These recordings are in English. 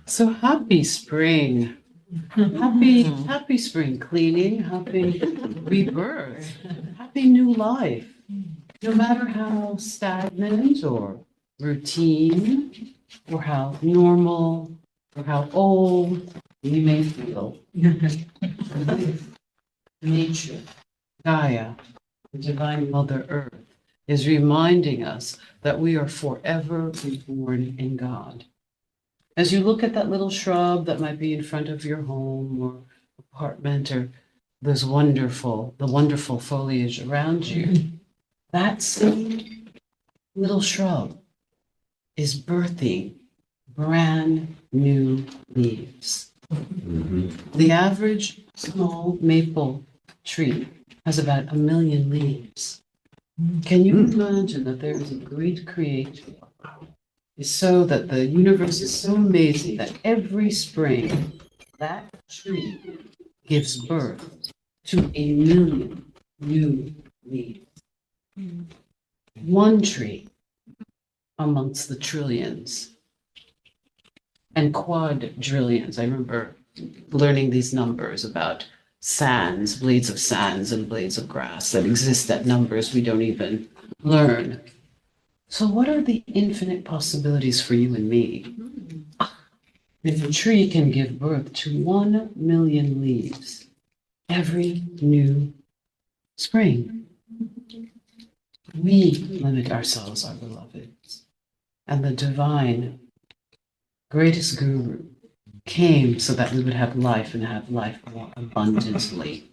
So happy spring. Happy spring cleaning, happy rebirth, happy new life. No matter how stagnant or routine or how normal or how old we may feel, nature, Gaia, the divine Mother Earth, is reminding us that we are forever reborn in God. As you look at that little shrub that might be in front of your home or apartment, or the wonderful foliage around you, that same little shrub is birthing brand new leaves. The average small maple tree has about 1 million leaves. Can you imagine that there is a great creator? Is so that the universe is so amazing that every spring that tree gives birth to 1 million new leaves. One tree amongst the trillions and quadrillions. I remember learning these numbers about sands, blades of sands and blades of grass that exist at numbers we don't even learn. So what are the infinite possibilities for you and me? If a tree can give birth to 1 million leaves every new spring, we limit ourselves, our beloveds. And the divine, greatest guru came so that we would have life and have life more abundantly.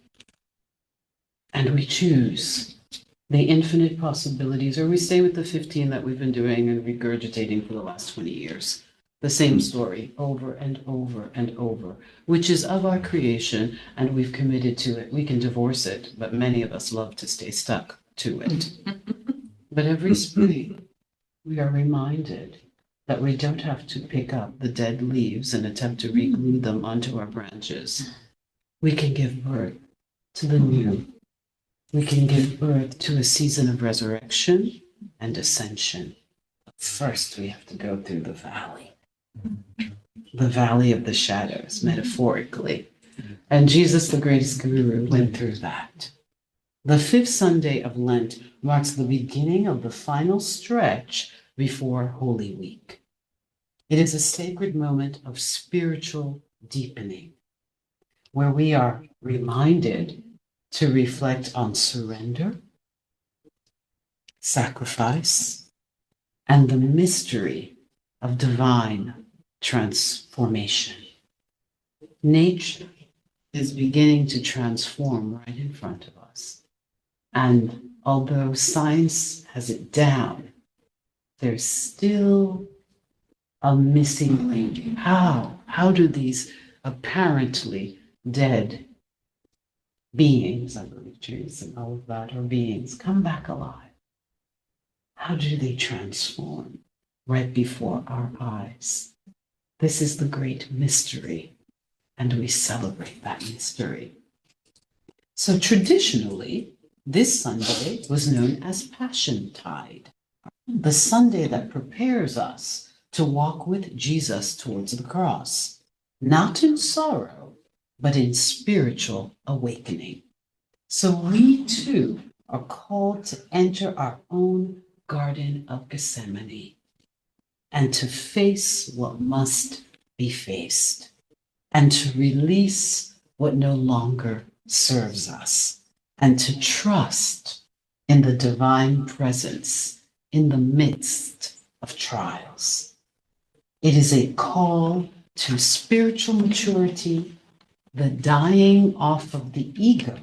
And we choose the infinite possibilities, or we stay with the 15 that we've been doing and regurgitating for the last 20 years. The same story over and over and over, which is of our creation, and we've committed to it. We can divorce it, but many of us love to stay stuck to it. But every spring, we are reminded that we don't have to pick up the dead leaves and attempt to reglue them onto our branches. We can give birth to the new. We can give birth to a season of resurrection and ascension. First, we have to go through the valley of the shadows, metaphorically. And Jesus, the greatest guru, went through that. The fifth Sunday of Lent marks the beginning of the final stretch before Holy Week. It is a sacred moment of spiritual deepening, where we are reminded to reflect on surrender, sacrifice, and the mystery of divine transformation. Nature is beginning to transform right in front of us. And although science has it down, there's still a missing link. How do these apparently dead beings, I believe trees and all of that are beings, come back alive? How do they transform right before our eyes? This is the great mystery, and we celebrate that mystery. So traditionally, this Sunday was known as Passiontide, the Sunday that prepares us to walk with Jesus towards the cross, not in sorrow, but in spiritual awakening. So we too are called to enter our own Garden of Gethsemane and to face what must be faced and to release what no longer serves us and to trust in the divine presence in the midst of trials. It is a call to spiritual maturity, the dying off of the ego,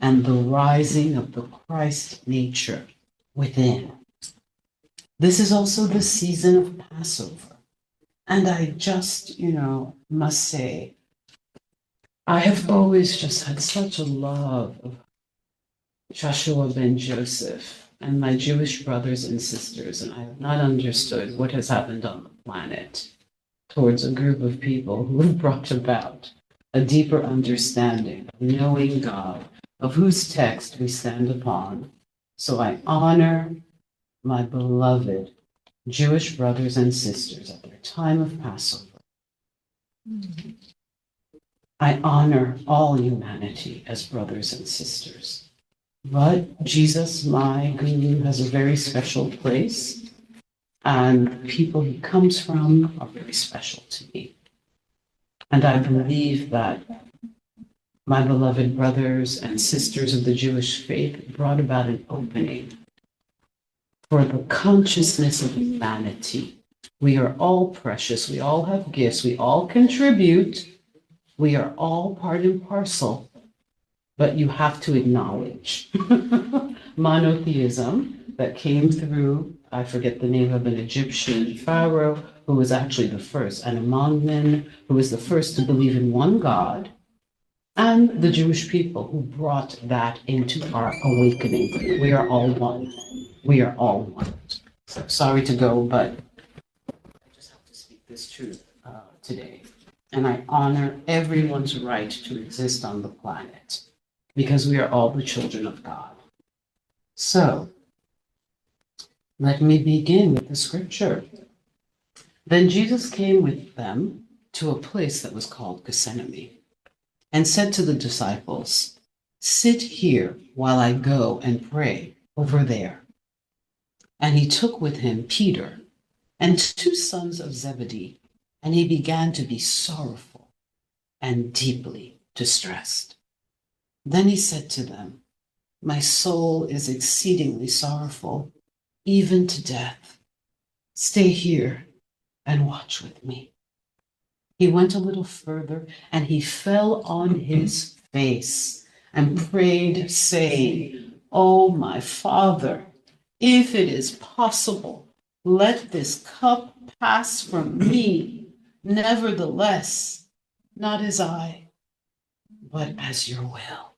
and the rising of the Christ nature within. This is also the season of Passover. And I just, must say, I have always just had such a love of Joshua ben Joseph and my Jewish brothers and sisters, and I have not understood what has happened on the planet towards a group of people who have brought about a deeper understanding of knowing God, of whose text we stand upon. So I honor my beloved Jewish brothers and sisters at their time of Passover. I honor all humanity as brothers and sisters. But Jesus, my guru, has a very special place, and the people he comes from are very special to me. And I believe that my beloved brothers and sisters of the Jewish faith brought about an opening for the consciousness of humanity. We are all precious. We all have gifts. We all contribute. We are all part and parcel. But you have to acknowledge monotheism that came through, I forget the name of an Egyptian pharaoh who was actually the first, and Amon, who was the first to believe in one God, and the Jewish people who brought that into our awakening. We are all one. We are all one. So sorry to go, but I just have to speak this truth today. And I honor everyone's right to exist on the planet because we are all the children of God. So let me begin with the scripture. Then Jesus came with them to a place that was called Gethsemane and said to the disciples, "Sit here while I go and pray over there." And he took with him Peter and two sons of Zebedee, and he began to be sorrowful and deeply distressed. Then he said to them, "My soul is exceedingly sorrowful, even to death. Stay here and watch with me." He went a little further, and he fell on his face and prayed, saying, "Oh, my Father, if it is possible, let this cup pass from me. Nevertheless, not as I, but as your will."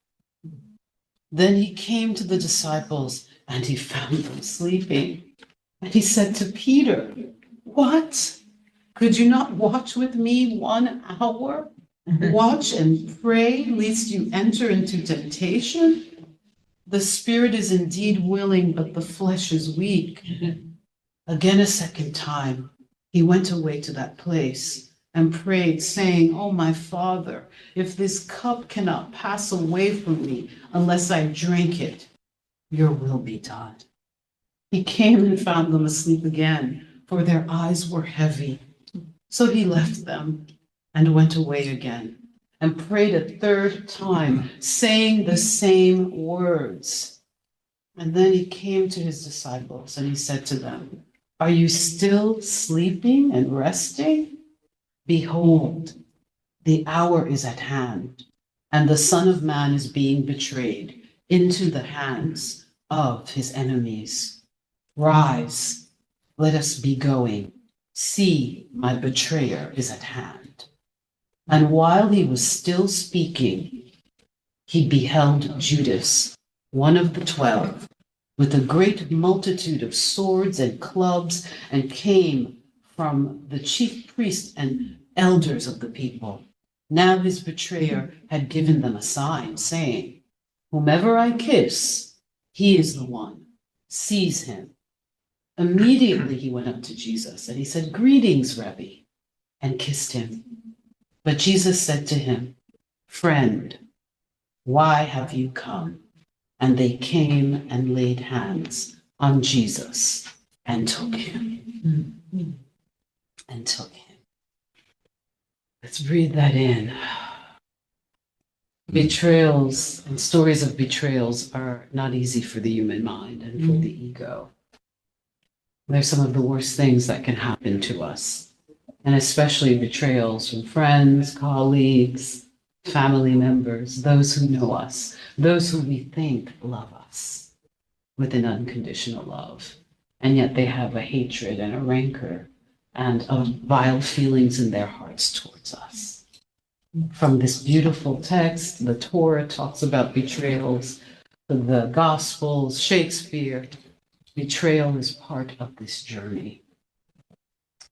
Then he came to the disciples, and he found them sleeping. And he said to Peter, "What? Could you not watch with me 1 hour? Watch and pray, lest you enter into temptation. The spirit is indeed willing, but the flesh is weak." Again, a second time, he went away to that place and prayed, saying, "Oh, my Father, if this cup cannot pass away from me unless I drink it, your will be done." He came and found them asleep again, for their eyes were heavy. So he left them and went away again and prayed a third time, saying the same words. And then he came to his disciples and he said to them, "Are you still sleeping and resting? Behold, the hour is at hand, and the Son of Man is being betrayed into the hands of his enemies. Rise, let us be going. See, my betrayer is at hand." And while he was still speaking, he beheld Judas, one of the 12, with a great multitude of swords and clubs, and came from the chief priests and elders of the people. Now his betrayer had given them a sign, saying, "Whomever I kiss, he is the one. Seize him." Immediately he went up to Jesus and he said, "Greetings, Rabbi," and kissed him. But Jesus said to him, "Friend, why have you come?" And they came and laid hands on Jesus and took him. And took him. Let's breathe that in. Betrayals and stories of betrayals are not easy for the human mind and for the ego. They're some of the worst things that can happen to us, and especially betrayals from friends, colleagues, family members, those who know us, those who we think love us with an unconditional love, and yet they have a hatred and a rancor and vile feelings in their hearts towards us. From this beautiful text, the Torah talks about betrayals, the Gospels, Shakespeare. Betrayal is part of this journey.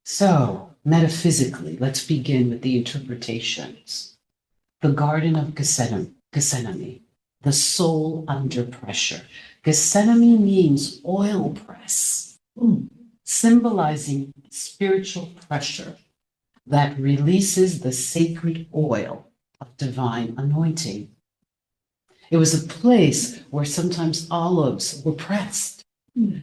So, metaphysically, let's begin with the interpretations. The Garden of Gethsemane, the soul under pressure. Gethsemane means oil press, symbolizing spiritual pressure that releases the sacred oil of divine anointing. It was a place where sometimes olives were pressed,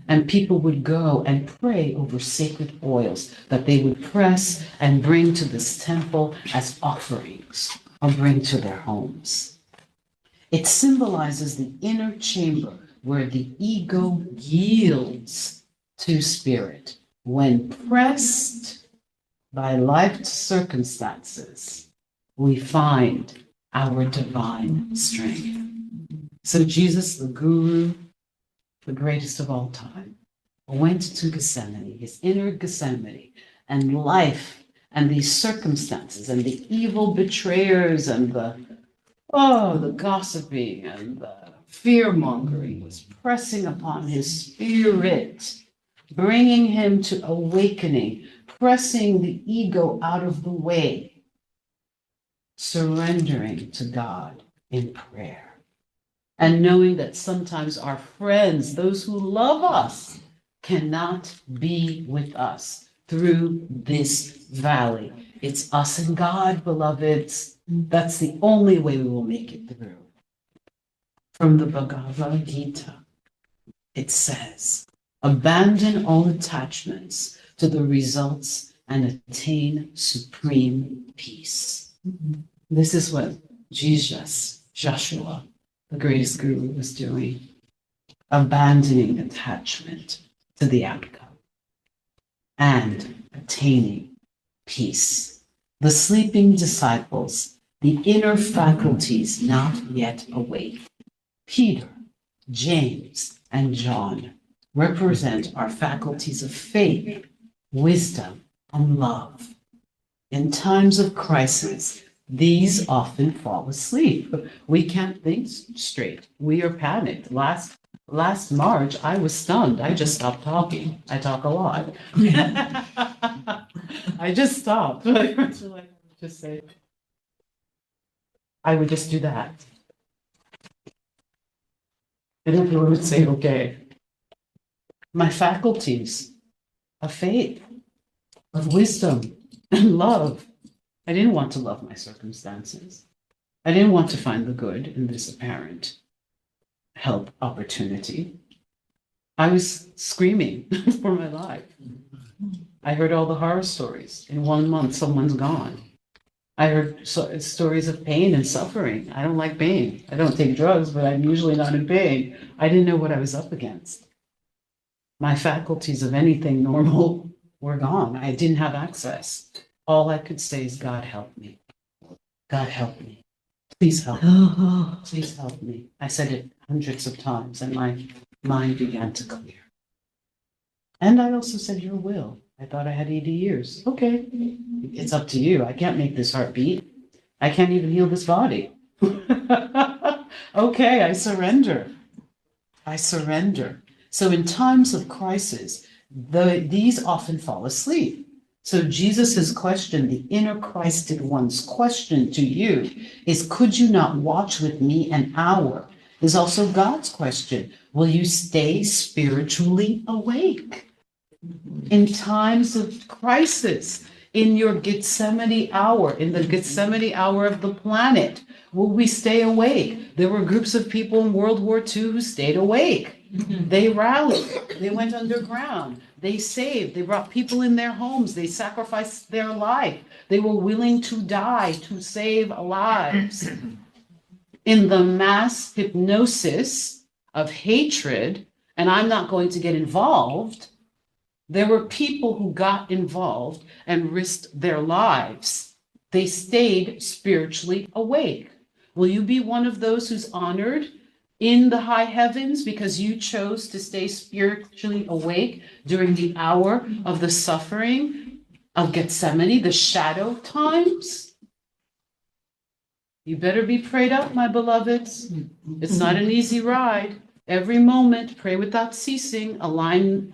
and people would go and pray over sacred oils that they would press and bring to this temple as offerings or bring to their homes. It symbolizes the inner chamber where the ego yields to spirit when pressed by life circumstances. We find our divine strength. So Jesus, the guru, the greatest of all time, went to Gethsemane, his inner Gethsemane, and life and these circumstances and the evil betrayers and the gossiping and the fear-mongering was pressing upon his spirit, bringing him to awakening, pressing the ego out of the way, surrendering to God in prayer. And knowing that sometimes our friends, those who love us, cannot be with us through this valley. It's us and God, beloveds. That's the only way we will make it through. From the Bhagavad Gita, it says, abandon all attachments to the results and attain supreme peace. This is what Joshua, the greatest guru, was doing, abandoning attachment to the outcome and attaining peace. The sleeping disciples, the inner faculties not yet awake, Peter, James, and John, represent our faculties of faith, wisdom, and love. In times of crisis, these often fall asleep. We can't think straight. We are panicked. Last March, I was stunned. I just stopped talking. I talk a lot. I just stopped. I would just say, I would just do that. And everyone would say, okay. My faculties of faith, of wisdom, and love. I didn't want to love my circumstances. I didn't want to find the good in this apparent help opportunity. I was screaming for my life. I heard all the horror stories. In 1 month, someone's gone. I heard stories of pain and suffering. I don't like pain. I don't take drugs, but I'm usually not in pain. I didn't know what I was up against. My faculties of anything normal were gone. I didn't have access. All I could say is, God help me. God help me. Please help me. Please help me. I said it hundreds of times and my mind began to clear. And I also said, your will. I thought I had 80 years. Okay, it's up to you. I can't make this heart beat. I can't even heal this body. Okay, I surrender. I surrender. So in times of crisis, these often fall asleep. So Jesus' question, the inner Christed one's question to you is, could you not watch with me an hour? Is also God's question. Will you stay spiritually awake? In times of crisis, in your Gethsemane hour, in the Gethsemane hour of the planet, will we stay awake? There were groups of people in World War II who stayed awake. They rallied, they went underground, they saved, they brought people in their homes, they sacrificed their life, they were willing to die to save lives. In the mass hypnosis of hatred, and I'm not going to get involved, there were people who got involved and risked their lives. They stayed spiritually awake. Will you be one of those who's honored in the high heavens because you chose to stay spiritually awake during the hour of the suffering of Gethsemane, the shadow times? You better be prayed up, my beloveds. It's not an easy ride. Every moment, pray without ceasing, align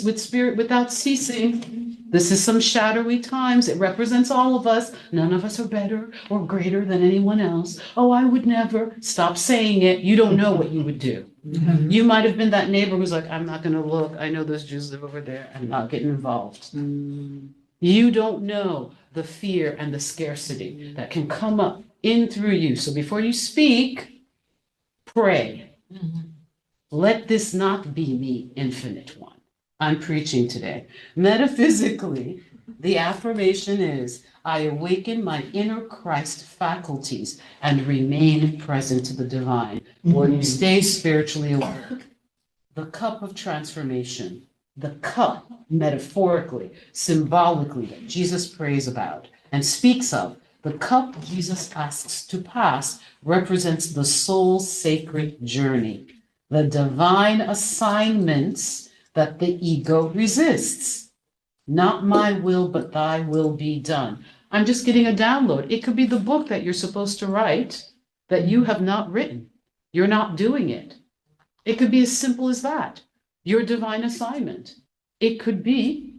with spirit without ceasing. This is some shadowy times. It represents all of us. None of us are better or greater than anyone else. Oh, I would never. Stop saying it. You don't know what you would do. You might have been that neighbor who's like, I'm not going to look. I know those Jews live over there. I'm not getting involved. You don't know the fear and the scarcity that can come up in through you. So before you speak, pray. Let this not be me, infinite one. I'm preaching today. Metaphysically, the affirmation is, I awaken my inner Christ faculties and remain present to the divine, where you stay spiritually awake. The cup of transformation, the cup, metaphorically, symbolically, that Jesus prays about and speaks of, the cup Jesus asks to pass represents the soul's sacred journey, the divine assignments that the ego resists. Not my will, but thy will be done. I'm just getting a download. It could be the book that you're supposed to write that you have not written. You're not doing it. It could be as simple as that. Your divine assignment. It could be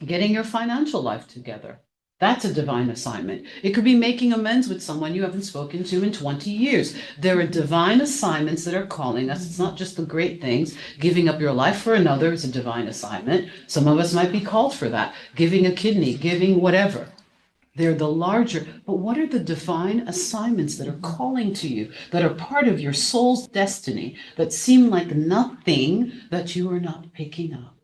getting your financial life together. That's a divine assignment. It could be making amends with someone you haven't spoken to in 20 years. There are divine assignments that are calling us. It's not just the great things. Giving up your life for another is a divine assignment. Some of us might be called for that. Giving a kidney, giving whatever. They're the larger, but what are the divine assignments that are calling to you, that are part of your soul's destiny, that seem like nothing that you are not picking up?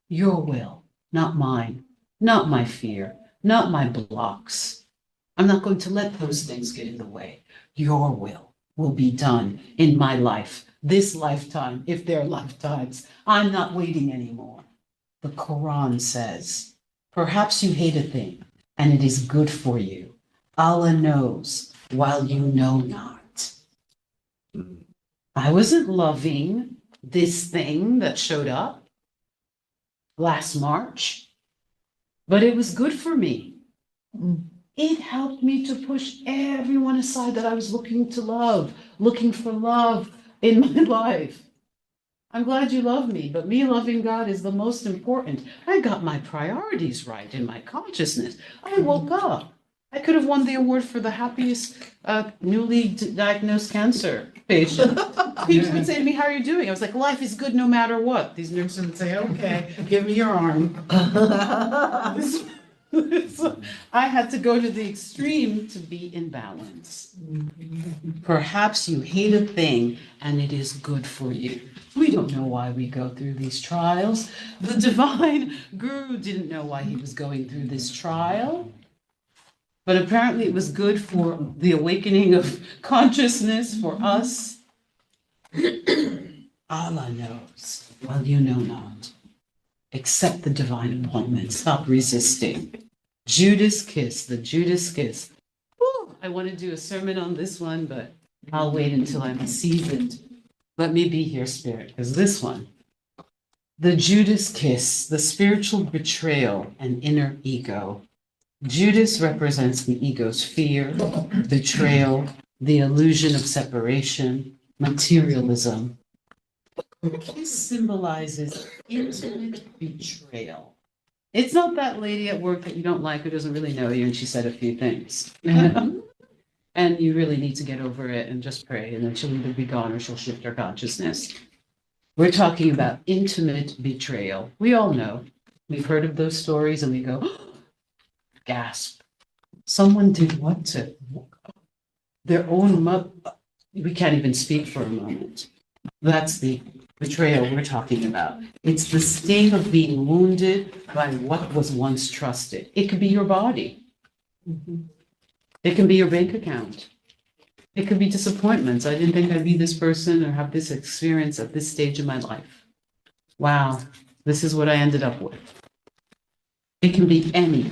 Your will, not mine, not my fear, not my blocks. I'm not going to let those things get in the way. Your will be done in my life, this lifetime, if there are lifetimes. I'm not waiting anymore. The Quran says, perhaps you hate a thing, and it is good for you. Allah knows while you know not. I wasn't loving this thing that showed up last March, but it was good for me. It helped me to push everyone aside that I was looking for love in my life. I'm glad you love me, but me loving God is the most important. I got my priorities right in my consciousness. I woke up. I could have won the award for the happiest newly diagnosed cancer patient. People would say to me, how are you doing? I was like, life is good no matter what. These nurses would say, okay, give me your arm. So I had to go to the extreme to be in balance. Perhaps you hate a thing and it is good for you. We don't know why we go through these trials. The divine guru didn't know why he was going through this trial. But apparently it was good for the awakening of consciousness for us. Allah knows while you know not. Accept the divine appointment. Stop resisting. Judas kiss, the Judas kiss. Whew, I want to do a sermon on this one, but I'll wait until I'm seasoned. Let me be here, Spirit, because this one, the Judas kiss, the spiritual betrayal and inner ego. Judas represents the ego's fear, betrayal, the illusion of separation, materialism. This symbolizes intimate betrayal. It's not that lady at work that you don't like who doesn't really know you and she said a few things. And you really need to get over it and just pray, and then she'll either be gone or she'll shift her consciousness. We're talking about intimate betrayal. We all know. We've heard of those stories and we go, gasp. Someone did what to their own mother? We can't even speak for a moment. That's the betrayal we're talking about. It's the state of being wounded by what was once trusted. It could be your body. It can be your bank account. It could be disappointments. I didn't think I'd be this person or have this experience at this stage of my life. Wow, this is what I ended up with. It can be any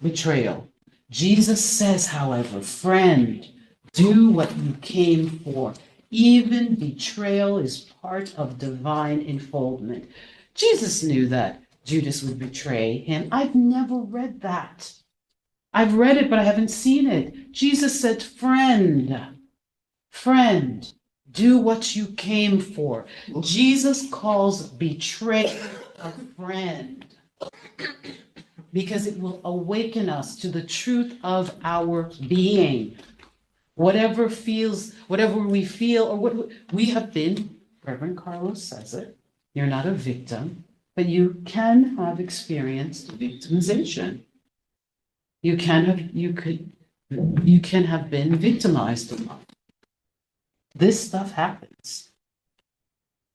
betrayal. Jesus says, however, friend, do what you came for. Even betrayal is part of divine enfoldment. Jesus knew that Judas would betray him. I've never read that. I've read it, but I haven't seen it. Jesus said, friend, do what you came for. Jesus calls betrayal a friend because it will awaken us to the truth of our being. Whatever we feel, or what we have been, Reverend Carlos says it, you're not a victim, but you can have experienced victimization. You can have been victimized in life. This stuff happens.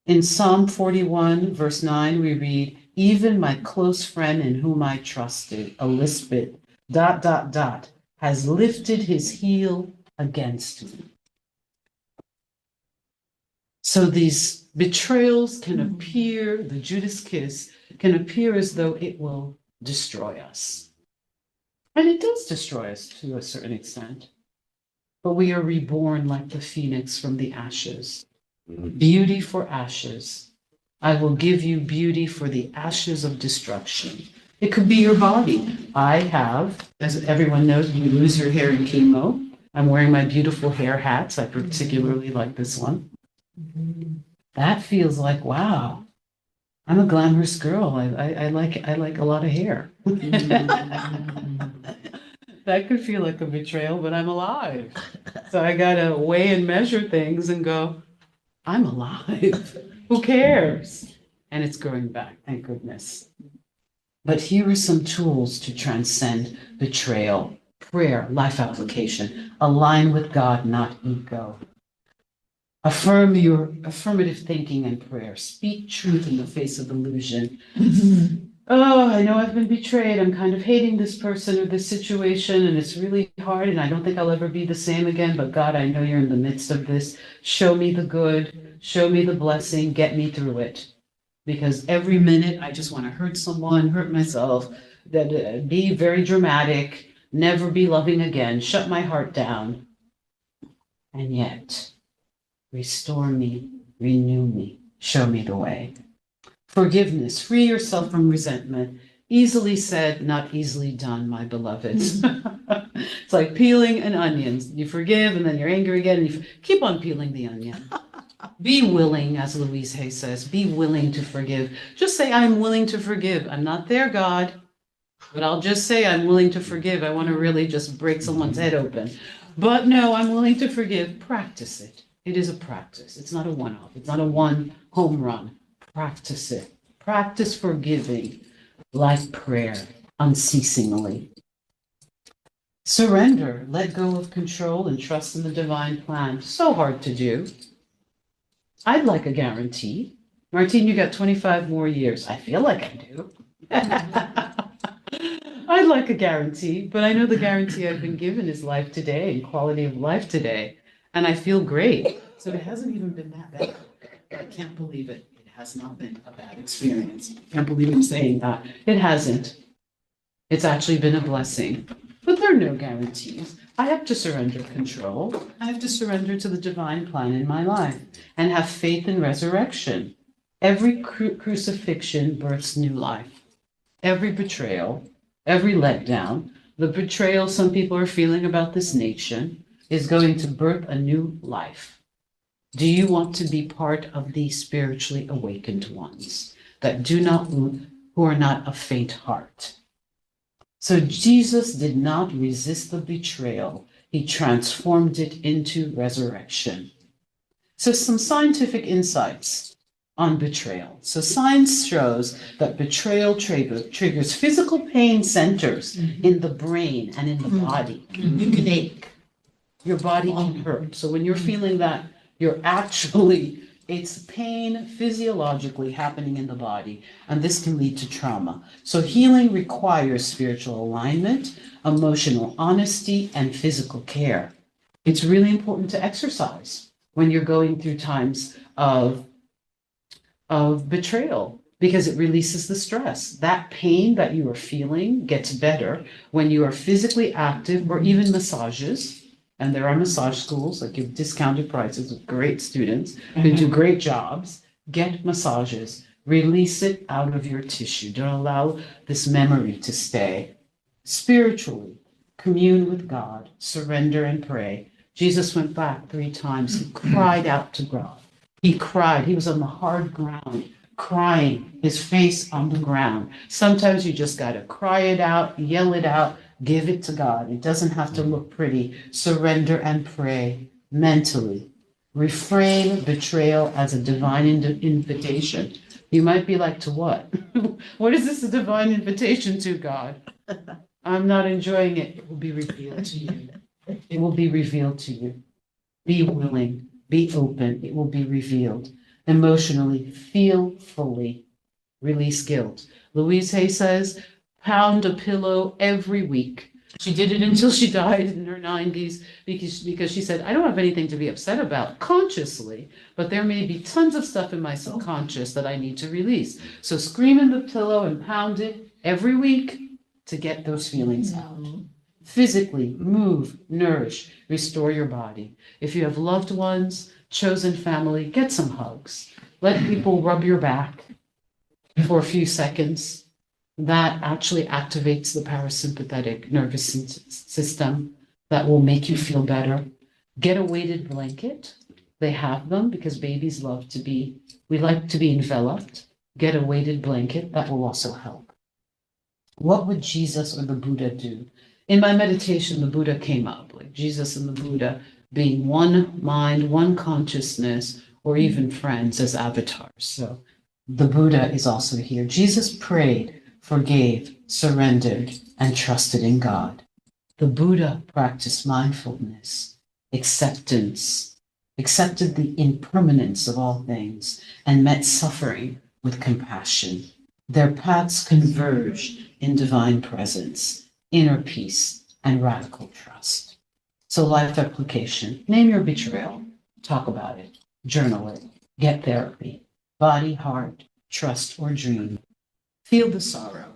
In Psalm 41, verse 9, we read, even my close friend in whom I trusted, Elizabeth, ... has lifted his heel against me. So these betrayals can appear, the Judas kiss can appear as though it will destroy us. And it does destroy us to a certain extent. But we are reborn like the phoenix from the ashes. Beauty for ashes. I will give you beauty for the ashes of destruction. It could be your body. I have, as everyone knows, you lose your hair in chemo. I'm wearing my beautiful hair hats. I particularly like this one. That feels like, wow, I'm a glamorous girl. I like a lot of hair. That could feel like a betrayal, but I'm alive. So I gotta weigh and measure things and go, I'm alive. Who cares? And it's growing back, thank goodness. But here are some tools to transcend betrayal. Prayer, life application. Align with God, not ego. Affirm your affirmative thinking and prayer. Speak truth in the face of illusion. Oh, I know I've been betrayed. I'm kind of hating this person or this situation, and it's really hard, and I don't think I'll ever be the same again. But God, I know you're in the midst of this. Show me the good, show me the blessing, get me through it. Because every minute I just want to hurt someone, hurt myself, be very dramatic, never be loving again, shut my heart down. And yet, restore me, renew me, show me the way. Forgiveness, free yourself from resentment. Easily said, not easily done, my beloveds. It's like peeling an onion. You forgive and then you're angry again, and you keep on peeling the onion. Be willing, as Louise Hay says, be willing to forgive. Just say, I'm willing to forgive. I'm not there, God, but I'll just say I'm willing to forgive. I want to really just break someone's head open. But no, I'm willing to forgive. Practice it. It is a practice. It's not a one-off. It's not a one home run. Practice it. Practice forgiving like prayer unceasingly. Surrender. Let go of control and trust in the divine plan. So hard to do. I'd like a guarantee. Martine, you got 25 more years. I feel like I do. I'd like a guarantee, but I know the guarantee I've been given is life today and quality of life today. And I feel great. So it hasn't even been that bad. I can't believe it. It has not been a bad experience. I can't believe I'm saying that. It hasn't. It's actually been a blessing. But there are no guarantees. I have to surrender control. I have to surrender to the divine plan in my life and have faith in resurrection. Every crucifixion births new life. Every betrayal, every letdown, the betrayal some people are feeling about this nation is going to birth a new life. Do you want to be part of the spiritually awakened ones who are not of faint heart? So Jesus did not resist the betrayal. He transformed it into resurrection. So some scientific insights on betrayal. So science shows that betrayal triggers physical pain centers in the brain and in the body. You can ache. Your body can hurt. So when you're feeling that, it's pain physiologically happening in the body, and this can lead to trauma. So healing requires spiritual alignment, emotional honesty, and physical care. It's really important to exercise when you're going through times of betrayal, because it releases the stress. That pain that you are feeling gets better when you are physically active, or even massages. And there are massage schools that give discounted prices with great students who do great jobs. Get massages. Release it out of your tissue. Don't allow this memory to stay. Spiritually, commune with God, surrender and pray. Jesus went back 3 times. He cried out to God. He cried. He was on the hard ground, crying, his face on the ground. Sometimes you just got to cry it out, yell it out, give it to God. It doesn't have to look pretty. Surrender and pray mentally. Reframe betrayal as a divine invitation. You might be like, to what? What is this a divine invitation to, God? I'm not enjoying it. It will be revealed to you. It will be revealed to you. Be willing, be open. It will be revealed. Emotionally, feel fully. Release guilt. Louise Hay says, pound a pillow every week. She did it until she died in her 90s because she said, I don't have anything to be upset about consciously, but there may be tons of stuff in my subconscious that I need to release. So scream in the pillow and pound it every week to get those feelings out. Physically, move, nourish, restore your body. If you have loved ones, chosen family, get some hugs. Let people rub your back for a few seconds. That actually activates the parasympathetic nervous system that will make you feel better. Get a weighted blanket. They have them because babies love to be, we like to be enveloped. Get a weighted blanket. That will also help. What would Jesus or the Buddha do? In my meditation, the Buddha came up, like Jesus and the Buddha being one mind, one consciousness, or even friends as avatars. So the Buddha is also here. Jesus prayed, forgave, surrendered, and trusted in God. The Buddha practiced mindfulness, acceptance, accepted the impermanence of all things, and met suffering with compassion. Their paths converged in divine presence, inner peace, and radical trust. So, life application: name your betrayal, talk about it, journal it, get therapy. Body, heart, trust, or dream. Feel the sorrow.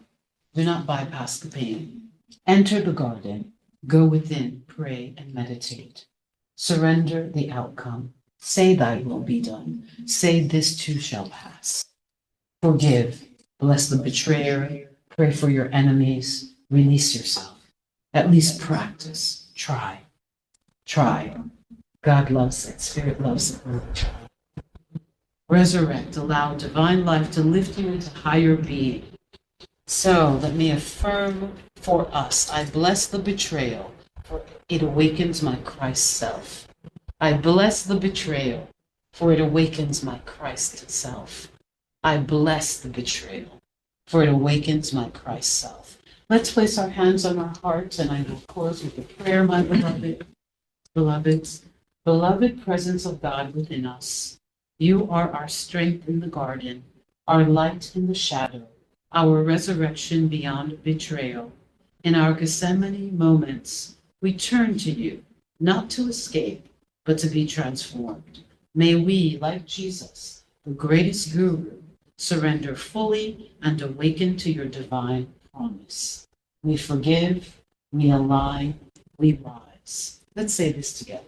Do not bypass the pain. Enter the garden. Go within, pray, and meditate. Surrender the outcome. Say, thy will be done. Say, this too shall pass. Forgive. Bless the betrayer. Pray for your enemies. Release yourself. At least practice. Try. Try. God loves it. Spirit loves it. Resurrect. Allow divine life to lift you into higher being. So let me affirm for us. I bless the betrayal, for it awakens my Christ self. I bless the betrayal, for it awakens my Christ self. I bless the betrayal, for it awakens my Christ self. Let's place our hands on our hearts, and I will close with a prayer, my beloveds. Beloved presence of God within us, you are our strength in the garden, our light in the shadow, our resurrection beyond betrayal. In our Gethsemane moments, we turn to you, not to escape, but to be transformed. May we, like Jesus, the greatest guru, surrender fully and awaken to your divine promise. We forgive, we align, we rise. Let's say this together.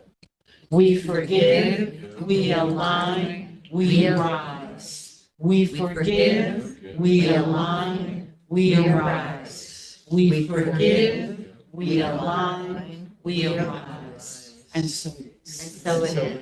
We forgive, we align, we rise. We forgive, we align, we arise. We forgive, we align, we arise. And so it is. So it is.